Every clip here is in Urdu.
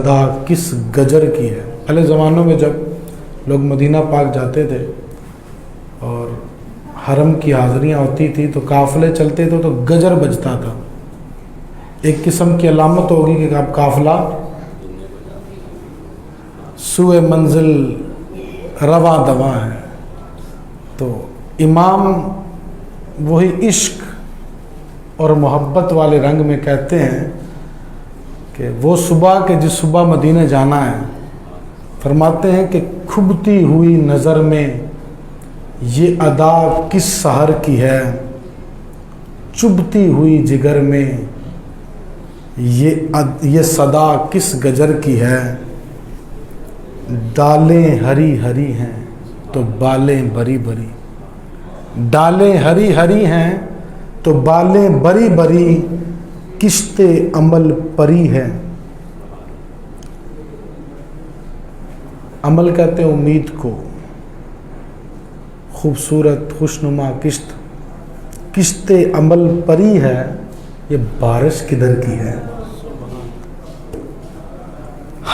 خدا کس گجر کی ہے۔ پہلے زمانوں میں جب لوگ مدینہ پاک جاتے تھے اور حرم کی حاضریاں ہوتی تھی تو قافلے چلتے تھے تو گجر بجتا تھا، ایک قسم کی علامت ہوگی کہ اب قافلہ سوئے منزل رواں دواں ہے۔ تو امام وہی عشق اور محبت والے رنگ میں کہتے ہیں کہ وہ صبح کہ جس صبح مدینہ جانا ہے، فرماتے ہیں کہ کھبتی ہوئی نظر میں یہ ادا کس سحر کی ہے، چبھتی ہوئی جگر میں یہ صدا کس گجر کی ہے، ڈالیں ہری ہری ہیں تو بالیں بری بری، ڈالیں ہری ہری ہیں تو بالیں بری بری، کشت عمل پری ہے۔ عمل کہتے ہیں امید کو، خوبصورت خوشنما کشت، کشت عمل پری ہے، یہ بارش کدھر کی ہے۔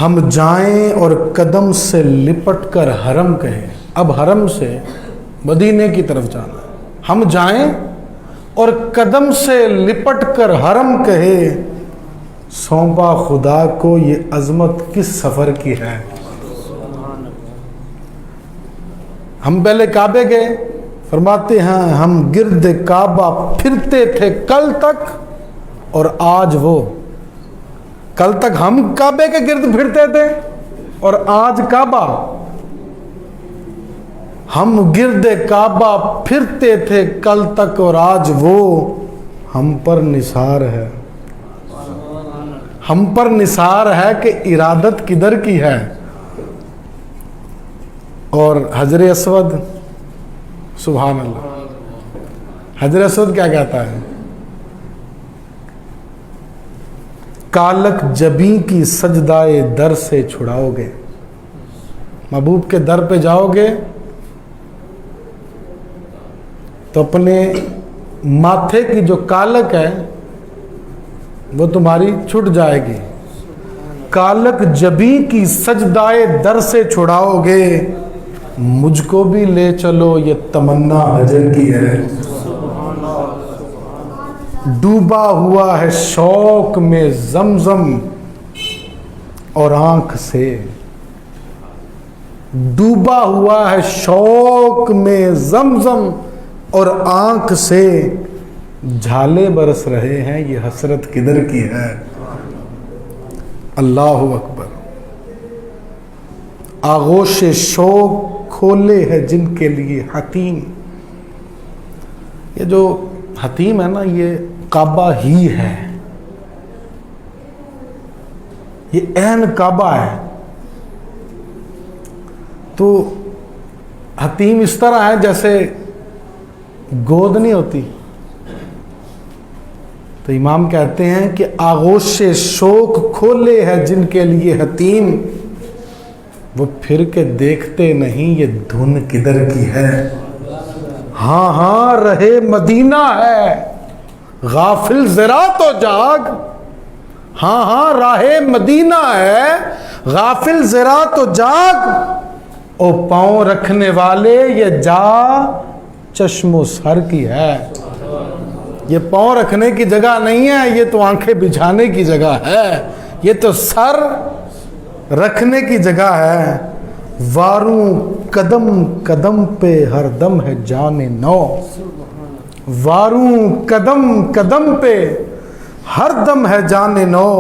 ہم جائیں اور قدم سے لپٹ کر حرم کہے، اب حرم سے مدینے کی طرف جانا ہے، ہم جائیں اور قدم سے لپٹ کر حرم کہے، سونپا خدا کو یہ عظمت کس سفر کی ہے۔ ہم پہلے کعبے گئے، فرماتے ہیں ہم گرد کعبہ پھرتے تھے کل تک، اور آج وہ، کل تک ہم کعبے کے گرد پھرتے تھے اور آج کعبہ، ہم گرد کعبہ پھرتے تھے کل تک اور آج وہ ہم پر نثار ہے، ہم پر نثار ہے کہ ارادت کدھر کی ہے۔ اور حجر اسود، سبحان اللہ، حجر اسود کیا کہتا ہے، کالک جبیں کی سجدائے در سے چھڑاؤ گے، محبوب کے در پہ جاؤ گے تو اپنے ماتھے کی جو کالک ہے وہ تمہاری چھٹ جائے گی۔ کالک جبیں کی سجدائے در سے چھڑاؤ گے، مجھ کو بھی لے چلو یہ تمنا حجر کی ہے۔ ڈوبا ہوا ہے شوق میں زمزم اور آنکھ سے، ڈوبا ہوا ہے شوق میں زمزم اور آنکھ سے، جھالے برس رہے ہیں یہ حسرت کدھر کی ہے۔ اللہ اکبر۔ آغوش شوق کھولے ہے جن کے لیے حتیم، یہ جو حتیم ہے نا یہ کعبہ ہی ہے، یہ عین کعبہ ہے۔ تو حتیم اس طرح ہے جیسے گود نہیں ہوتی، تو امام کہتے ہیں کہ آغوش شوق کھولے ہے جن کے لیے حتیم، وہ پھر کے دیکھتے نہیں یہ دھن کدھر کی ہے۔ ہاں ہاں رہے مدینہ ہے غافل ذرا تو جاگ، ہاں ہاں راہ مدینہ ہے غافل ذرا تو جاگ، او پاؤں رکھنے والے یہ جا چشم و سر کی ہے۔ یہ پاؤں رکھنے کی جگہ نہیں ہے، یہ تو آنکھیں بچھانے کی جگہ ہے، یہ تو سر رکھنے کی جگہ ہے۔ واروں قدم قدم پہ ہر دم ہے جان نو، واروں قدم قدم پہ ہر دم ہے جان نو،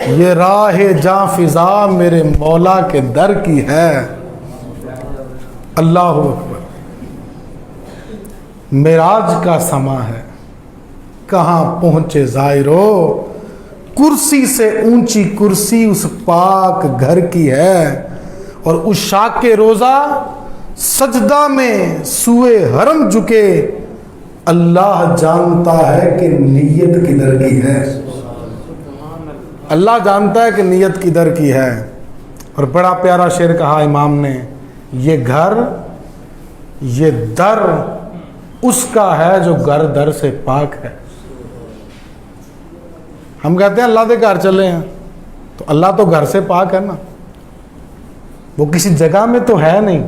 یہ راہ جاں فضا میرے مولا کے در کی ہے۔ اللہ اکبر۔ معراج کا سما ہے کہاں پہنچے زائرو، کرسی سے اونچی کرسی اس پاک گھر کی ہے، اور اس شاک روزہ سجدہ میں سوئے حرم جھکے، اللہ جانتا ہے کہ نیت کدھر کی ہے، اللہ جانتا ہے کہ نیت کدھر کی ہے۔ اور بڑا پیارا شعر کہا امام نے، یہ گھر یہ در اس کا ہے جو گھر در سے پاک ہے۔ ہم کہتے ہیں اللہ دے گھر چلے ہیں، تو اللہ تو گھر سے پاک ہے نا, وہ کسی جگہ میں تو ہے نہیں.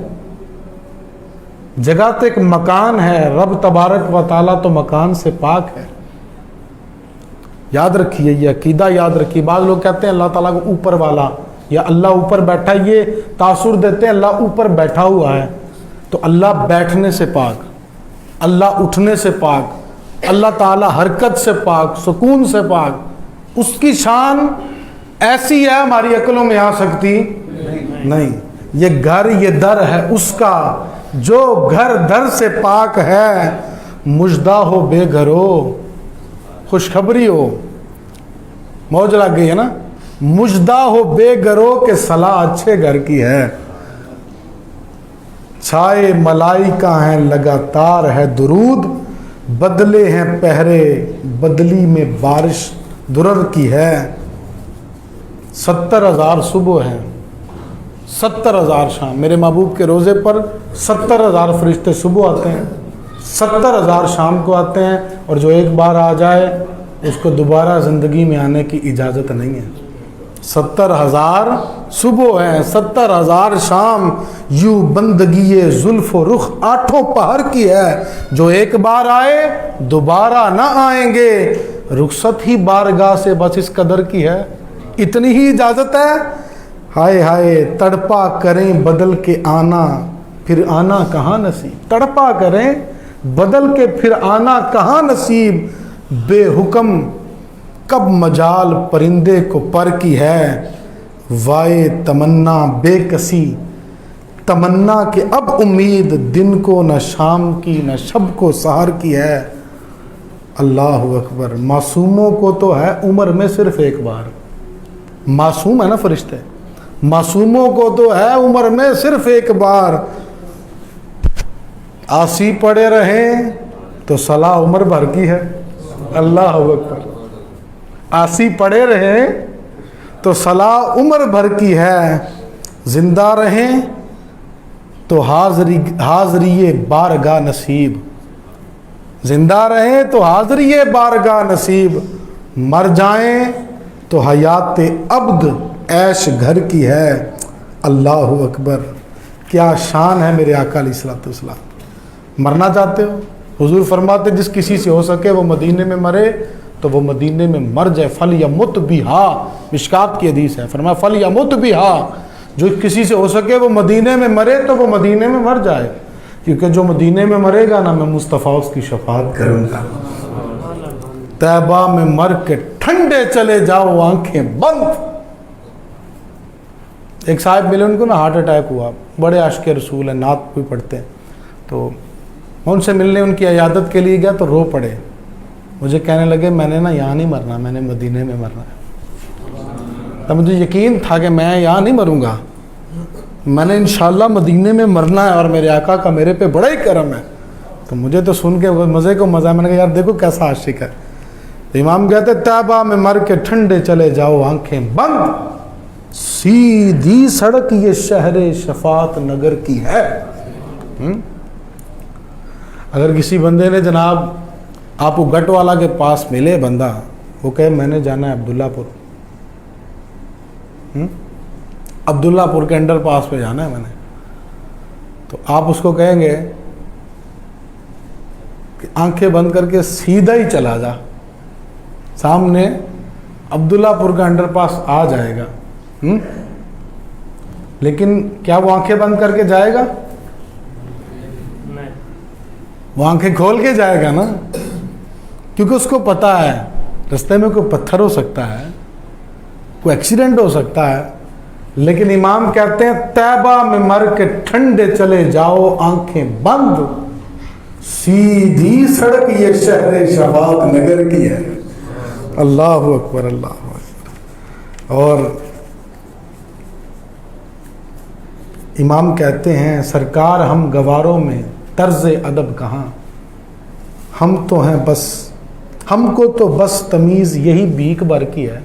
جگہ تو ایک مکان ہے, رب تبارک و تعالیٰ تو مکان سے پاک ہے. یاد رکھیے, یہ عقیدہ یاد رکھیے. بعض لوگ کہتے ہیں اللہ تعالیٰ کو اوپر والا یا اللہ اوپر بیٹھا, یہ تاثر دیتے ہیں اللہ اوپر بیٹھا ہوا ہے. تو اللہ بیٹھنے سے پاک, اللہ اٹھنے سے پاک, اللہ تعالیٰ حرکت سے پاک, سکون سے پاک. اس کی شان ایسی ہے ہماری عقلوں میں آ سکتی نہیں. یہ گھر, یہ در ہے اس کا جو گھر در سے پاک ہے. مژدہ ہو بے گھرو, خوشخبری ہو, موج لگ گئی ہے نا. مژدہ ہو بے گھرو کہ صلاح اچھے گھر کی ہے. چھائے ملائکہ ہیں لگاتار ہے درود, بدلے ہیں پہرے بدلی میں بارش درر کی ہے. 70,000 صبح ہیں, 70,000 شام. میرے محبوب کے روزے پر 70,000 فرشتے صبح آتے ہیں, 70,000 شام کو آتے ہیں. اور جو ایک بار آ جائے اس کو دوبارہ زندگی میں آنے کی اجازت نہیں ہے. 70,000 صبح ہیں, 70,000 شام. یوں بندگی زلف و رخ آٹھوں پہر کی ہے. جو ایک بار آئے دوبارہ نہ آئیں گے. رخصت ہی بارگاہ سے بس اس قدر کی ہے, اتنی ہی اجازت ہے. ہائے ہائے تڑپا کریں بدل کے آنا پھر آنا کہاں نصیب. تڑپا کریں بدل کے پھر آنا کہاں نصیب. بے حکم کب مجال پرندے کو پر کی ہے. وائے تمنا بے کسی تمنا کہ اب امید دن کو نہ شام کی نہ شب کو سحر کی ہے. اللہ اکبر. معصوموں کو تو ہے عمر میں صرف ایک بار. معصوم ہے نا فرشتے, معصوموں کو تو ہے عمر میں صرف ایک بار. آسی پڑے رہیں تو صلاح عمر بھر کی ہے. اللہ اکبر. آسی پڑے رہیں تو صلاح عمر بھر کی ہے. زندہ رہیں تو حاضری بارگاہ نصیب. زندہ رہیں تو حاضری بارگاہ نصیب. مر جائیں تو حیات عبد عیش گھر کی ہے. اللہ اکبر. کیا شان ہے میرے آقا علیہ الصلوۃ والسلام. مرنا چاہتے ہو, حضور فرماتے جس کسی سے ہو سکے وہ مدینے میں مرے تو وہ مدینے میں مر جائے. فلیمت بہا, مشکات کی حدیث ہے. فرمایا فلیمت بہا, جو کسی سے ہو سکے وہ مدینے میں مرے تو وہ مدینے میں مر جائے. کیونکہ جو مدینے میں مرے گا نا, میں مصطفیٰ اس کی شفاعت کروں گا. طیبہ میں مر کے ٹھنڈے چلے جاؤ آنکھیں بند. ایک صاحب ملے, ان کو نا ہارٹ اٹیک ہوا, بڑے عاشق رسول ہیں, نعت بھی پڑھتے ہیں. تو میں ان سے ملنے ان کی عیادت کے لیے گیا تو رو پڑے. مجھے کہنے لگے میں نے نا یہاں نہیں مرنا, میں نے مدینے میں مرنا ہے. تو مجھے یقین تھا کہ میں یہاں نہیں مروں گا, میں نے انشاءاللہ مدینے میں مرنا ہے, اور میرے آقا کا میرے پہ بڑا ہی کرم ہے. تو مجھے تو سن کے مزے کو مزہ, میں نے کہا یار دیکھو کیسا عاشق ہے. امام کہتے طیبہ میں مر کے ٹھنڈے چلے جاؤ آنکھیں بند. سیدھی سڑک یہ شہر شفاعت نگر کی ہے. اگر کسی بندے نے جناب آپ کو گٹ والا کے پاس ملے بندہ, وہ کہے میں نے جانا ہے عبداللہ پور, عبداللہ پور کے انڈر پاس پہ جانا ہے میں نے, تو آپ اس کو کہیں گے کہ آنکھیں بند کر کے سیدھا ہی چلا جا, سامنے عبداللہ پور کا انڈر پاس آ جائے گا. لیکن کیا وہ آنکھیں بند کر کے جائے گا؟ وہ آنکھیں کھول کے جائے گا نا, کیونکہ اس کو پتہ ہے رستے میں کوئی پتھر ہو سکتا ہے, کوئی ایکسیڈنٹ ہو سکتا ہے. لیکن امام کہتے ہیں طیبہ میں مر کے ٹھنڈے چلے جاؤ آنکھیں بند. سیدھی سڑک یہ شہر شفاعت نگر کی ہے. اللہ اکبر, اللہ اکبر. اور امام کہتے ہیں سرکار ہم گواروں میں طرز ادب کہاں, ہم تو ہیں بس, ہم کو تو بس تمیز یہی بھیک بھر کی ہے.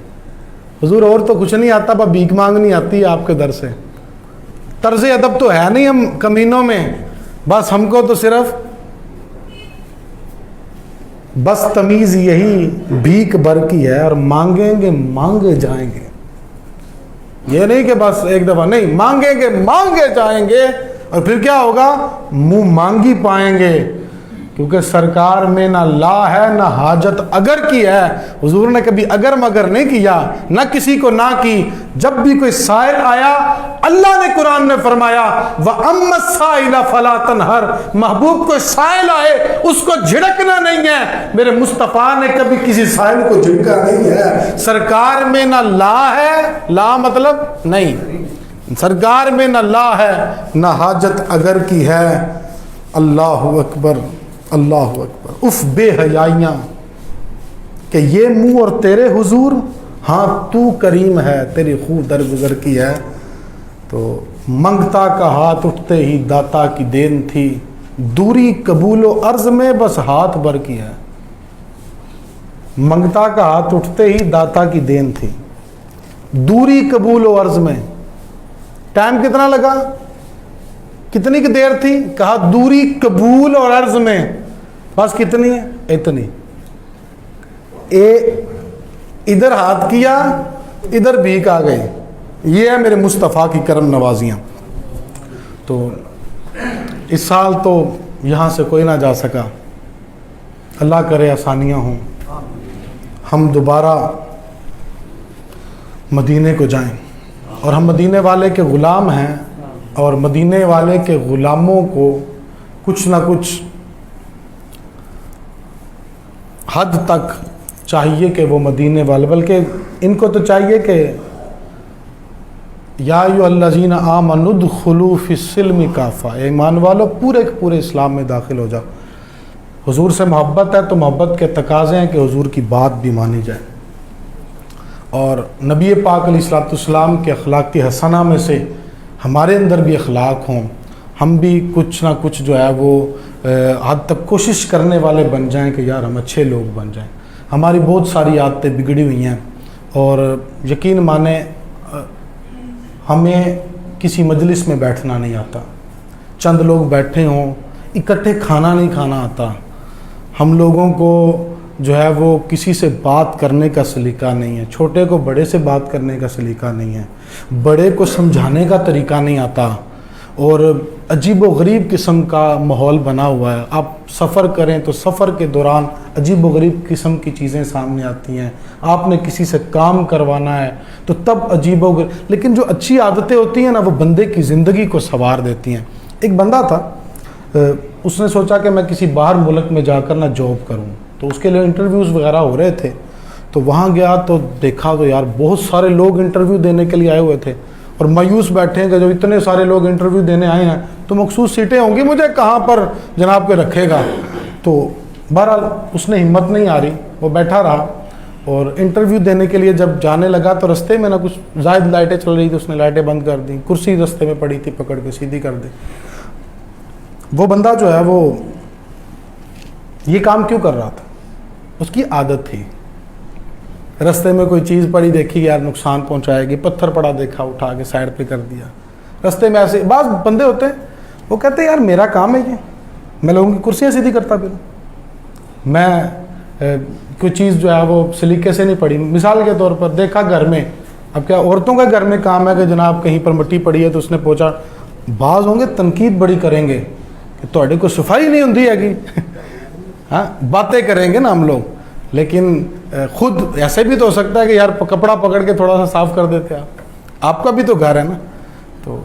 حضور اور تو کچھ نہیں آتا, بس بھیک مانگنی آتی ہے آپ کے در سے. طرز ادب تو ہے نہیں ہم کمینوں میں, بس ہم کو تو صرف بس تمیز یہی بھیک بھر کی ہے. اور مانگیں گے مانگے جائیں گے. یہ نہیں کہ بس ایک دفعہ نہیں، مانگیں گے، مانگے جائیں گے، اور پھر کیا ہوگا؟ منہ مانگی پائیں گے، کیونکہ سرکار میں نہ لا ہے نہ حاجت اگر کی ہے۔ حضور نے کبھی اگر مگر نہیں کیا، نہ کسی کو نہ کی۔ جب بھی کوئی سائل آیا، اللہ نے قرآن میں فرمایا وَأَمَّا السَّائِلَ فَلَا تَنْهَرْ، محبوب کوئی سائل آئے اس کو جھڑکنا نہیں ہے۔ میرے مصطفیٰ نے کبھی کسی سائل کو جھڑکا نہیں ہے۔ سرکار میں نہ لا ہے، لا مطلب نہیں، سرکار میں نہ لا ہے نہ حاجت اگر کی ہے۔ اللہ اکبر، اللہ اکبر۔ اف بے حیائیاں کہ یہ منہ اور تیرے حضور، ہاں تو کریم ہے، تیری خو درگزر کی ہے۔ تو منگتا کا ہاتھ اٹھتے ہی داتا کی دین تھی، دوری قبول و عرض میں بس ہاتھ بھر کی ہے۔ منگتا کا ہاتھ اٹھتے ہی داتا کی دین تھی، دوری قبول و عرض میں۔ ٹائم کتنا لگا؟ کتنی کی دیر تھی؟ کہا دوری قبول اور عرض میں بس کتنی ہے؟ اتنی۔ ادھر ہاتھ کیا، ادھر بھیک آ گئی۔ یہ ہے میرے مصطفیٰ کی کرم نوازیاں۔ تو اس سال تو یہاں سے کوئی نہ جا سکا، اللہ کرے آسانیاں ہوں، ہم دوبارہ مدینے کو جائیں، اور ہم مدینے والے کے غلام ہیں، اور مدینے والے کے غلاموں کو کچھ نہ کچھ حد تک چاہیے کہ وہ مدینے والے، بلکہ ان کو تو چاہیے کہ یا ایھا الذین آمنوا ادخلوا فی السلم کافہ، ایمان والو پورے کے پورے اسلام میں داخل ہو جاؤ۔ حضور سے محبت ہے تو محبت کے تقاضے ہیں کہ حضور کی بات بھی مانی جائے، اور نبی پاک علیہ الصلوۃ والسلام کے اخلاق حسنہ میں سے ہمارے اندر بھی اخلاق ہوں، ہم بھی کچھ نہ کچھ جو ہے وہ حد تک کوشش کرنے والے بن جائیں کہ یار ہم اچھے لوگ بن جائیں۔ ہماری بہت ساری عادتیں بگڑی ہوئی ہیں، اور یقین مانیں ہمیں کسی مجلس میں بیٹھنا نہیں آتا، چند لوگ بیٹھے ہوں اکٹھے کھانا نہیں کھانا آتا، ہم لوگوں کو جو ہے وہ کسی سے بات کرنے کا سلیقہ نہیں ہے، چھوٹے کو بڑے سے بات کرنے کا سلیقہ نہیں ہے، بڑے کو سمجھانے کا طریقہ نہیں آتا، اور عجیب و غریب قسم کا ماحول بنا ہوا ہے۔ آپ سفر کریں تو سفر کے دوران عجیب و غریب قسم کی چیزیں سامنے آتی ہیں، آپ نے کسی سے کام کروانا ہے تو تب عجیب و غریب، لیکن جو اچھی عادتیں ہوتی ہیں نا وہ بندے کی زندگی کو سنوار دیتی ہیں۔ ایک بندہ تھا، اس نے سوچا کہ میں کسی باہر ملک میں جا کر نہ جاب کروں، تو اس کے لیے انٹرویوز وغیرہ ہو رہے تھے، تو وہاں گیا تو دیکھا تو یار بہت سارے لوگ انٹرویو دینے کے لیے آئے ہوئے تھے، اور مایوس بیٹھے ہیں کہ جو اتنے سارے لوگ انٹرویو دینے آئے ہیں تو مخصوص سیٹیں ہوں گی، مجھے کہاں پر جناب کے رکھے گا۔ تو بہرحال اس نے ہمت نہیں آ رہی، وہ بیٹھا رہا، اور انٹرویو دینے کے لیے جب جانے لگا تو رستے میں نہ کچھ زائد لائٹیں چل رہی تھی، اس نے لائٹیں بند کر دیں، کرسی رستے میں پڑی تھی پکڑ کے سیدھی کر دی۔ وہ بندہ جو ہے وہ یہ کام کیوں کر رہا تھا؟ اس کی عادت تھی، رستے میں کوئی چیز پڑی دیکھی یار نقصان پہنچائے گی، پتھر پڑا دیکھا اٹھا کے سائڈ پہ کر دیا۔ رستے میں ایسے بعض بندے ہوتے ہیں وہ کہتے ہیں یار میرا کام ہے یہ، میں لوگوں کی کرسیاں سیدھی کرتا پھروں، میں کوئی چیز جو ہے وہ سلیقے سے نہیں پڑی۔ مثال کے طور پر دیکھا گھر میں، اب کیا عورتوں کا گھر میں کام ہے کہ جناب کہیں پر مٹی پڑی ہے تو اس نے پوچھا، بعض ہوں گے تنقید بڑی کریں گے کہ تواڈے کو صفائی نہیں ہوندی ہے گی، ہاں باتیں کریں گے نا ہم لوگ، لیکن خود ایسے بھی تو ہو سکتا ہے کہ یار کپڑا پکڑ کے تھوڑا سا صاف کر دیتے آپ کا بھی تو گھر ہے نا۔ تو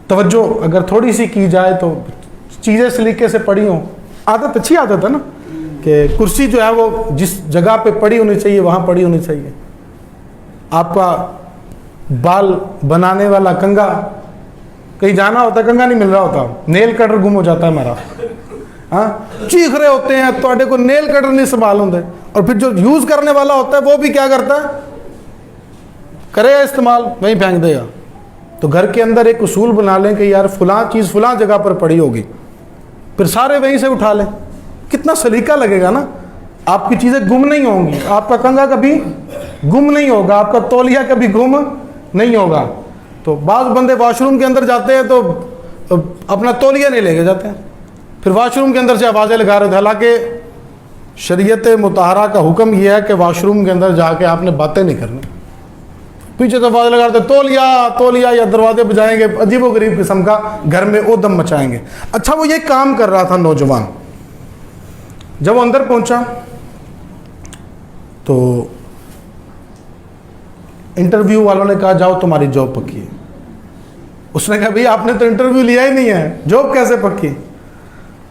توجہ اگر تھوڑی سی کی جائے تو چیزیں سلیقے سے پڑی ہوں، عادت اچھی عادت ہے نا، کہ کرسی جو ہے وہ جس جگہ پہ پڑی ہونی چاہیے وہاں پڑی ہونی چاہیے۔ آپ کا بال بنانے والا کنگا، کہیں جانا ہوتا ہے کنگا نہیں مل رہا ہوتا، نیل کٹر گم ہو جاتا ہے ہمارا، ہاں چیخ رہے ہوتے ہیں تو کو نیل کٹر نہیں سنبھال ہوتے، اور پھر جو یوز کرنے والا ہوتا ہے وہ بھی کیا کرتا ہے، کرے گا استعمال وہیں پھینک دے گا۔ تو گھر کے اندر ایک اصول بنا لیں کہ یار فلاں چیز فلاں جگہ پر پڑی ہوگی، پھر سارے وہیں سے اٹھا لیں، کتنا سلیقہ لگے گا نا، آپ کی چیزیں گم نہیں ہوں گی، آپ کا کنگا کبھی گم نہیں ہوگا، آپ کا تولیہ کبھی گم نہیں ہوگا۔ تو بعض بندے واش روم کے اندر جاتے ہیں تو اپنا تولیہ نہیں لے کے جاتے ہیں، پھر واش روم کے اندر سے آوازیں لگا رہے تھے، حالانکہ شریعت مطہرہ کا حکم یہ ہے کہ واش روم کے اندر جا کے آپ نے باتیں نہیں کرنی، پیچھے سے آواز لگاتے تولیا تولیا، یا دروازے بجائیں گے، عجیب و غریب قسم کا گھر میں اودم مچائیں گے۔ اچھا وہ یہ کام کر رہا تھا نوجوان، جب وہ اندر پہنچا تو انٹرویو والوں نے کہا جاؤ تمہاری جاب پکی ہے۔ اس نے کہا بھئی آپ نے تو انٹرویو لیا ہی نہیں ہے، جاب کیسے پکی؟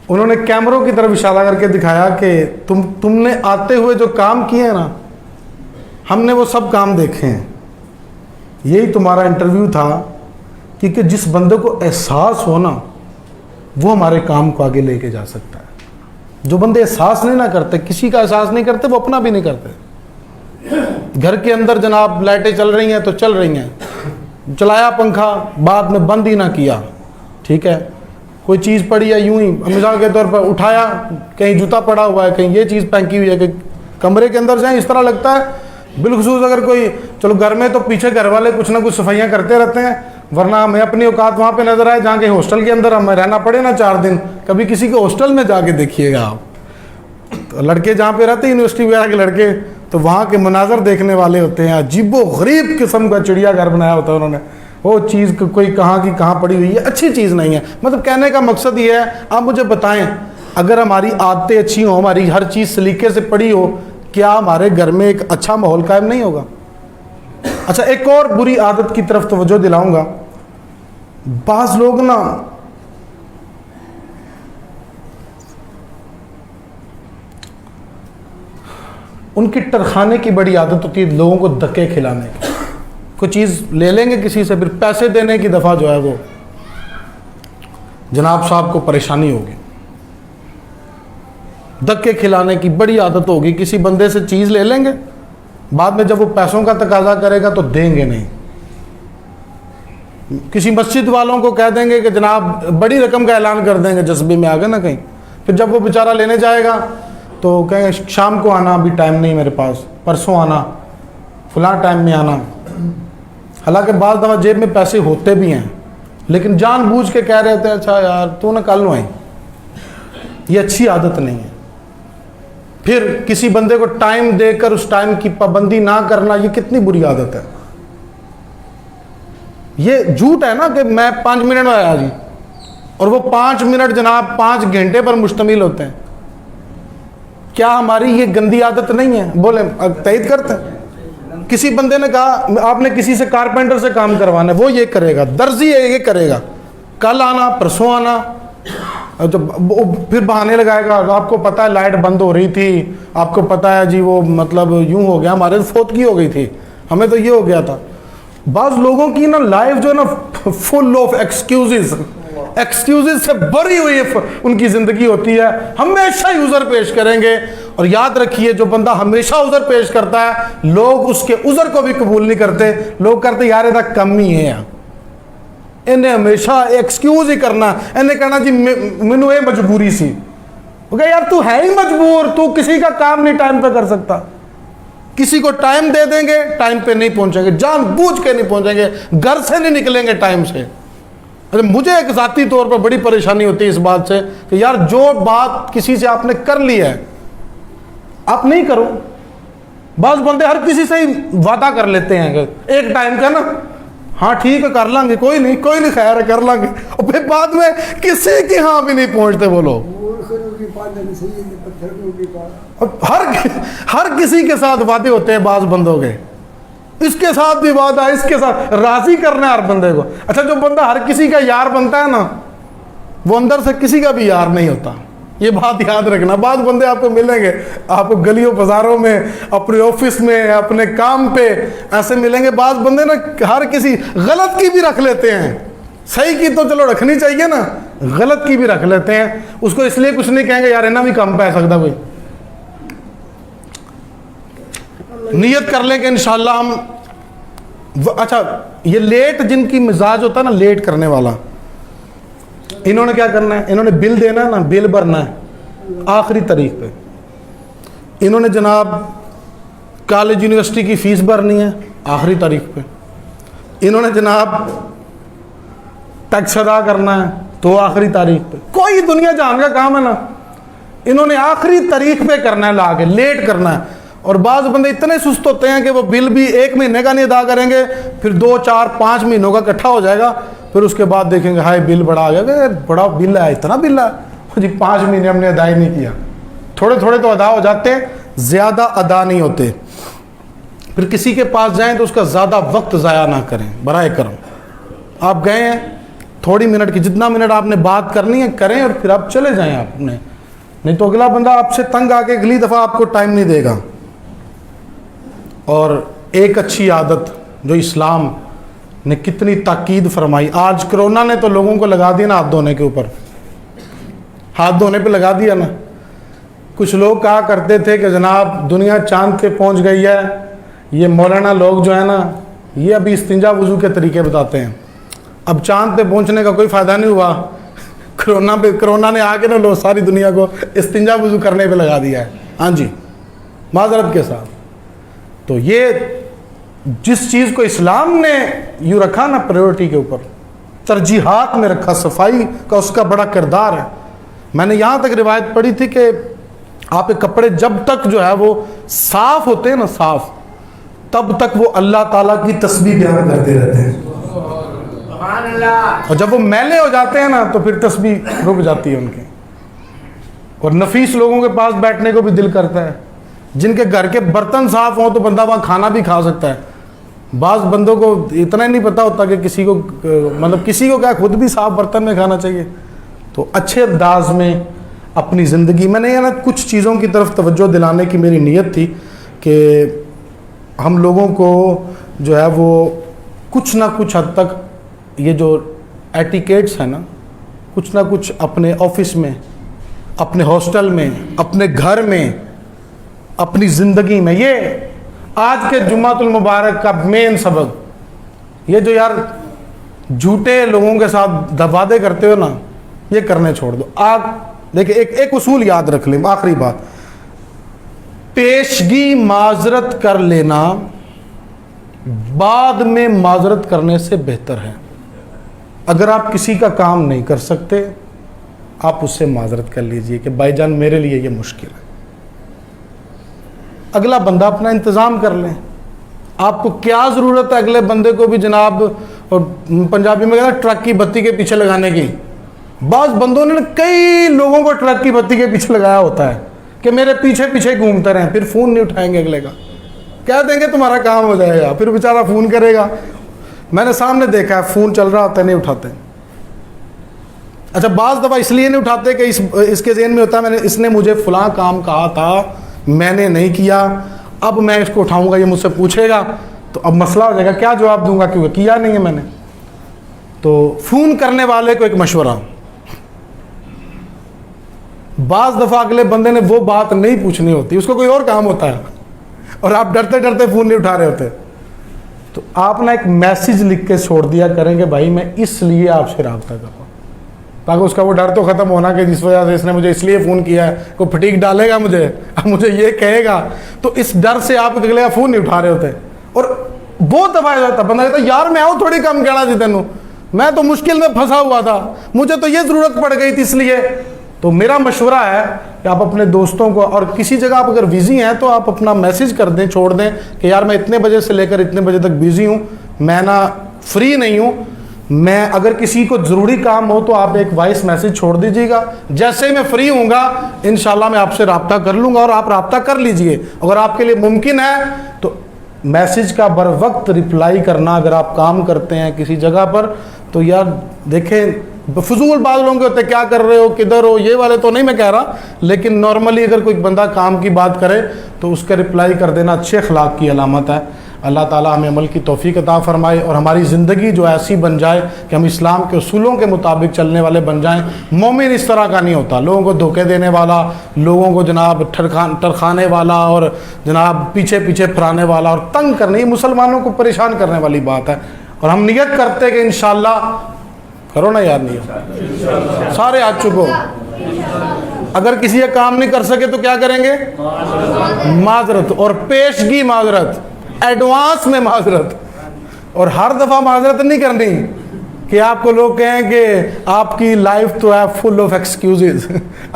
انہوں نے کیمروں کی طرف اشارہ کر کے دکھایا کہ تم نے آتے ہوئے جو کام کیے ہیں نا، ہم نے وہ سب کام دیکھے ہیں، یہی تمہارا انٹرویو تھا، کیونکہ جس بندے کو احساس ہو نا وہ ہمارے کام کو آگے لے کے جا سکتا ہے۔ جو بندے احساس نہیں نہ کرتے، کسی کا احساس نہیں کرتے، وہ اپنا بھی نہیں کرتے۔ گھر کے اندر جناب لائٹیں چل رہی ہیں تو چل رہی ہیں، چلایا پنکھا، بعد میں بند ہی نہ کیا، ٹھیک ہے، کوئی چیز پڑی ہے یوں ہی مثال کے طور پر اٹھایا، کہیں جوتا پڑا ہوا ہے، کہیں یہ چیز پھینکی ہوئی ہے، کہ کمرے کے اندر جائیں اس طرح لگتا ہے بالخصوص اگر کوئی، چلو گھر میں تو پیچھے گھر والے کچھ نہ کچھ صفائیاں کرتے رہتے ہیں، ورنہ ہمیں اپنی اوقات وہاں پہ نظر آئے جہاں کہ ہاسٹل کے اندر ہمیں رہنا پڑے نا 4 دن، کبھی کسی کے ہاسٹل میں جا کے دیکھیے گا آپ، لڑکے جہاں پہ رہتے ہیں یونیورسٹی وغیرہ کے لڑکے، تو وہاں کے مناظر دیکھنے والے ہوتے ہیں، عجیب و غریب قسم کا چڑیا گھر بنایا ہوتا ہے انہوں نے، وہ چیز کوئی کہاں کی کہاں پڑی ہوئی ہے، اچھی چیز نہیں ہے۔ مطلب کہنے کا مقصد یہ ہے، آپ مجھے بتائیں اگر ہماری عادتیں اچھی ہوں، ہماری ہر چیز سلیقے سے پڑی ہو، کیا ہمارے گھر میں ایک اچھا ماحول قائم نہیں ہوگا؟ اچھا ایک اور بری عادت کی طرف توجہ دلاؤں گا، بعض لوگ نا ان کی ٹرخانے کی بڑی عادت ہوتی ہے لوگوں کو دھکے کھلانے کی، کوئی چیز لے لیں گے کسی سے، پھر پیسے دینے کی دفعہ جو ہے وہ جناب صاحب کو پریشانی ہوگی، دھکے کھلانے کی بڑی عادت ہوگی، کسی بندے سے چیز لے لیں گے، بعد میں جب وہ پیسوں کا تقاضا کرے گا تو دیں گے نہیں، کسی مسجد والوں کو کہہ دیں گے کہ جناب بڑی رقم کا اعلان کر دیں گے جذبے میں آگے نا کہیں، پھر جب وہ بیچارہ لینے جائے گا تو کہیں گے شام کو آنا، ابھی ٹائم نہیں میرے پاس، پرسوں آنا، فلاں ٹائم میں آنا، حالانکہ بعض دفعہ جیب میں پیسے ہوتے بھی ہیں لیکن جان بوجھ کے کہہ رہے تھے اچھا یار تو نہ کل نو آئی، یہ اچھی عادت نہیں ہے۔ پھر کسی بندے کو ٹائم دے کر اس ٹائم کی پابندی نہ کرنا، یہ کتنی بری عادت ہے۔ یہ جھوٹ ہے نا کہ میں 5 منٹ میں آیا جی، اور وہ 5 منٹ جناب 5 گھنٹے پر مشتمل ہوتے ہیں۔ کیا ہماری یہ گندی عادت نہیں ہے؟ بولیں تائید کرتے ہیں۔ کسی بندے نے کہا آپ نے کسی سے کارپینٹر سے کام کروانا ہے، وہ یہ کرے گا، درزی ہے یہ کرے گا، کل آنا پرسوں آنا، پھر بہانے لگائے گا، آپ کو پتہ ہے لائٹ بند ہو رہی تھی، آپ کو پتہ ہے جی وہ مطلب یوں ہو گیا، ہمارے فوتگی ہو گئی تھی، ہمیں تو یہ ہو گیا تھا۔ بعض لوگوں کی نا لائف جو ہے نا فل آف ایکسکیوزز سے بھری ہوئی ان کی زندگی ہوتی ہے، ہمیشہ ہی عذر پیش کریں گے۔ اور یاد رکھیے جو بندہ ہمیشہ عذر پیش کرتا ہے لوگ اس کے عذر کو بھی قبول نہیں کرتے، لوگ کرتے یار یہ کم ہی ہے، انہیں ہمیشہ ایکسکیوز ہی کرنا، انہیں کہنا جی مینوں یہ مجبوری سی، کہ یار تو ہے ہی مجبور، تو کسی کا کام نہیں ٹائم پہ کر سکتا، کسی کو ٹائم دے دیں گے ٹائم پہ نہیں پہنچیں گے، جان بوجھ کے نہیں پہنچیں گے، گھر سے نہیں نکلیں گے ٹائم سے۔ مجھے ایک ذاتی طور پر بڑی پریشانی ہوتی ہے اس بات سے کہ یار جو بات کسی سے آپ نے کر لی ہے آپ نہیں کرو۔ بعض بندے ہر کسی سے ہی وعدہ کر لیتے ہیں کہ ایک ٹائم کا نا ہاں ٹھیک ہے کر لیں گے، کوئی نہیں خیر ہے کر لیں گے، اور پھر بعد میں کسی کے ہاں بھی نہیں پہنچتے وہ لوگ۔ ہر کسی کے ساتھ وعدے ہوتے ہیں بعض بندوں کے، اس کے ساتھ بھی وعدہ، اس کے ساتھ راضی کرنا ہے ہر بندے کو۔ اچھا جو بندہ ہر کسی کا یار بنتا ہے نا وہ اندر سے کسی کا بھی یار نہیں ہوتا، یہ بات یاد رکھنا۔ بعض بندے آپ کو ملیں گے، آپ کو گلیوں بازاروں میں، اپنے آفس میں، اپنے کام پہ ایسے ملیں گے، بعض بندے نا ہر کسی غلط کی بھی رکھ لیتے ہیں، صحیح کی تو چلو رکھنی چاہیے نا، غلط کی بھی رکھ لیتے ہیں، اس کو اس لیے کچھ نہیں کہیں گے یار اینا بھی کم پہ سکتا کوئی۔ نیت کر لیں کہ انشاءاللہ ہم اچھا یہ لیٹ جن کی مزاج ہوتا ہے نا لیٹ کرنے والا، انہوں نے کیا کرنا ہے، انہوں نے بل دینا ہے نا، بل بھرنا ہے آخری تاریخ پہ، انہوں نے جناب کالج یونیورسٹی کی فیس بھرنی ہے آخری تاریخ پہ، انہوں نے جناب ٹیکس ادا کرنا ہے تو آخری تاریخ پہ، کوئی دنیا جہان کا کام ہے نا انہوں نے آخری تاریخ پہ کرنا ہے، لا کے لیٹ کرنا ہے۔ اور بعض بندے اتنے سست ہوتے ہیں کہ وہ بل بھی 1 مہینے کا نہیں ادا کریں گے، پھر 2 4 5 مہینوں کا اکٹھا ہو جائے گا، پھر اس کے بعد دیکھیں گے ہائے بل بڑا آ گیا، بڑا بل ہے، اتنا بل ہے جی 5 مہینے ہم نے ادا ہی نہیں کیا۔ تھوڑے تھوڑے تو ادا ہو جاتے ہیں، زیادہ ادا نہیں ہوتے۔ پھر کسی کے پاس جائیں تو اس کا زیادہ وقت ضائع نہ کریں برائے کرم۔ آپ گئے ہیں تھوڑی منٹ کی، جتنا منٹ آپ نے بات کرنی ہے کریں اور پھر آپ چلے جائیں آپ نے، نہیں تو اگلا بندہ آپ سے تنگ آ کے اگلی دفعہ آپ کو ٹائم نہیں دے گا۔ اور ایک اچھی عادت جو اسلام نے کتنی تاکید فرمائی، آج کرونا نے تو لوگوں کو لگا دیا نا ہاتھ دھونے کے اوپر، ہاتھ دھونے پہ لگا دیا نا۔ کچھ لوگ کہا کرتے تھے کہ جناب دنیا چاند پہ پہنچ گئی ہے، یہ مولانا لوگ جو ہیں نا یہ ابھی استنجا وضو کے طریقے بتاتے ہیں۔ اب چاند پہ پہنچنے کا کوئی فائدہ نہیں ہوا، کرونا نے آ کے نا لوگ ساری دنیا کو استنجا وضو کرنے پہ لگا دیا ہے، ہاں جی معذرت کے ساتھ۔ تو یہ جس چیز کو اسلام نے یوں رکھا نا پریورٹی کے اوپر، ترجیحات میں رکھا، صفائی کا اس کا بڑا کردار ہے۔ میں نے یہاں تک روایت پڑھی تھی کہ آپ کے کپڑے جب تک جو ہے وہ صاف ہوتے ہیں نا، صاف، تب تک وہ اللہ تعالیٰ کی تسبیح بیان کرتے رہتے ہیں، اور جب وہ میلے ہو جاتے ہیں نا تو پھر تسبیح رک جاتی ہے ان کی۔ اور نفیس لوگوں کے پاس بیٹھنے کو بھی دل کرتا ہے، جن کے گھر کے برتن صاف ہوں تو بندہ وہاں کھانا بھی کھا سکتا ہے۔ بعض بندوں کو اتنا ہی نہیں پتہ ہوتا کہ کسی کو کیا خود بھی صاف برتن میں کھانا چاہیے۔ تو اچھے انداز میں اپنی زندگی میں نے کچھ چیزوں کی طرف توجہ دلانے کی میری نیت تھی کہ ہم لوگوں کو جو ہے وہ کچھ نہ کچھ حد تک یہ جو ایٹیکیٹس ہیں نا، کچھ نہ کچھ اپنے آفس میں، اپنے ہاسٹل میں، اپنے گھر میں، اپنی زندگی میں، یہ آج کے جمعۃ المبارک کا مین سبق، یہ جو یار جھوٹے لوگوں کے ساتھ وعدے کرتے ہو نا، یہ کرنے چھوڑ دو۔ آپ دیکھیں ایک اصول یاد رکھ لیں، آخری بات، پیشگی معذرت کر لینا بعد میں معذرت کرنے سے بہتر ہے۔ اگر آپ کسی کا کام نہیں کر سکتے آپ اس سے معذرت کر لیجئے کہ بھائی جان میرے لیے یہ مشکل ہے، اگلا بندہ اپنا انتظام کر لیں۔ آپ کو کیا ضرورت ہے اگلے بندے کو بھی جناب، اور پنجابی میں کہتے ہیں ٹرک کی بتی کے پیچھے لگانے کی۔ بعض بندوں نے کئی لوگوں کو ٹرک کی بتی کے پیچھے لگایا ہوتا ہے کہ میرے پیچھے پیچھے گھومتے رہیں، پھر فون نہیں اٹھائیں گے اگلے کا، کہہ دیں گے تمہارا کام ہو جائے گا، پھر بیچارہ فون کرے گا۔ میں نے سامنے دیکھا ہے فون چل رہا ہوتا ہے نہیں اٹھاتے۔ اچھا بعض دفعہ اس لیے نہیں اٹھاتے کہ اس کے ذہن میں ہوتا ہے اس نے مجھے فلاں کام کہا تھا میں نے نہیں کیا، اب میں اس کو اٹھاؤں گا یہ مجھ سے پوچھے گا تو اب مسئلہ ہو جائے گا، کیا جواب دوں گا کیونکہ کیا نہیں ہے میں نے۔ تو فون کرنے والے کو ایک مشورہ، بعض دفعہ اگلے بندے نے وہ بات نہیں پوچھنی ہوتی، اس کو کوئی اور کام ہوتا ہے اور آپ ڈرتے ڈرتے فون نہیں اٹھا رہے ہوتے، تو آپ نے ایک میسج لکھ کے چھوڑ دیا کریں کہ بھائی میں اس لیے آپ سے رابطہ کر رہا ہوں، تاکہ اس کا وہ ڈر تو ختم ہونا کہ جس وجہ سے اس نے مجھے اس لیے فون کیا ہے، کوئی پھٹیک ڈالے گا مجھے، اب مجھے یہ کہے گا، تو اس ڈر سے آپ اگلے کا فون نہیں اٹھا رہے ہوتے۔ اور بہت دفعہ ہوتا بندہ کہتا یار میں آؤں تھوڑی کم کہنا جی تینوں، میں تو مشکل میں پھنسا ہوا تھا، مجھے تو یہ ضرورت پڑ گئی تھی اس لیے۔ تو میرا مشورہ ہے کہ آپ اپنے دوستوں کو، اور کسی جگہ آپ اگر بزی ہیں تو آپ اپنا میسج کر دیں، چھوڑ دیں کہ یار میں اتنے بجے سے لے کر اتنے بجے تک بزی ہوں، میں نا فری نہیں ہوں، میں اگر کسی کو ضروری کام ہو تو آپ ایک وائس میسج چھوڑ دیجیے گا، جیسے ہی میں فری ہوں گا انشاءاللہ میں آپ سے رابطہ کر لوں گا، اور آپ رابطہ کر لیجئے۔ اگر آپ کے لیے ممکن ہے تو میسج کا بر وقت رپلائی کرنا، اگر آپ کام کرتے ہیں کسی جگہ پر تو یار دیکھیں فضول بعض لوگوں کے ہوتے کیا کر رہے ہو کدھر ہو، یہ والے تو نہیں میں کہہ رہا، لیکن نارملی اگر کوئی بندہ کام کی بات کرے تو اس کا رپلائی کر دینا اچھے اخلاق کی علامت ہے۔ اللہ تعالیٰ ہمیں عمل کی توفیق عطا فرمائے اور ہماری زندگی جو ایسی بن جائے کہ ہم اسلام کے اصولوں کے مطابق چلنے والے بن جائیں۔ مومن اس طرح کا نہیں ہوتا، لوگوں کو دھوکے دینے والا، لوگوں کو جناب ٹرخانے والا اور جناب پیچھے پیچھے پھرانے والا اور تنگ کرنے، یہ مسلمانوں کو پریشان کرنے والی بات ہے۔ اور ہم نیت کرتے کہ انشاءاللہ کرو نا یار، نیت سارے آج چکو، اگر کسی کا کام نہیں کر سکے تو کیا کریں گے؟ معذرت، اور پیشگی معذرت، ایڈوانس میں معذرت، اور ہر دفعہ معذرت نہیں کرنی کہ آپ کو لوگ کہیں کہ آپ کی لائف تو ہے فل آف ایکسکیوزز،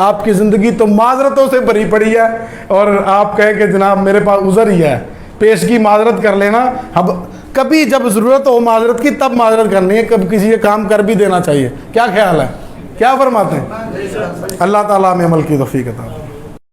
آپ کی زندگی تو معذرتوں سے بھری پڑی ہے، اور آپ کہیں کہ جناب میرے پاس عذر ہی ہے، پیشگی معذرت کر لینا. اب کبھی جب ضرورت ہو معذرت کی تب معذرت کرنی ہے، کب کسی کا کام کر بھی دینا چاہیے. کیا خیال ہے؟ کیا فرماتے ہیں؟ اللہ تعالیٰ ہمیں عمل کی توفیق عطا فرمائے.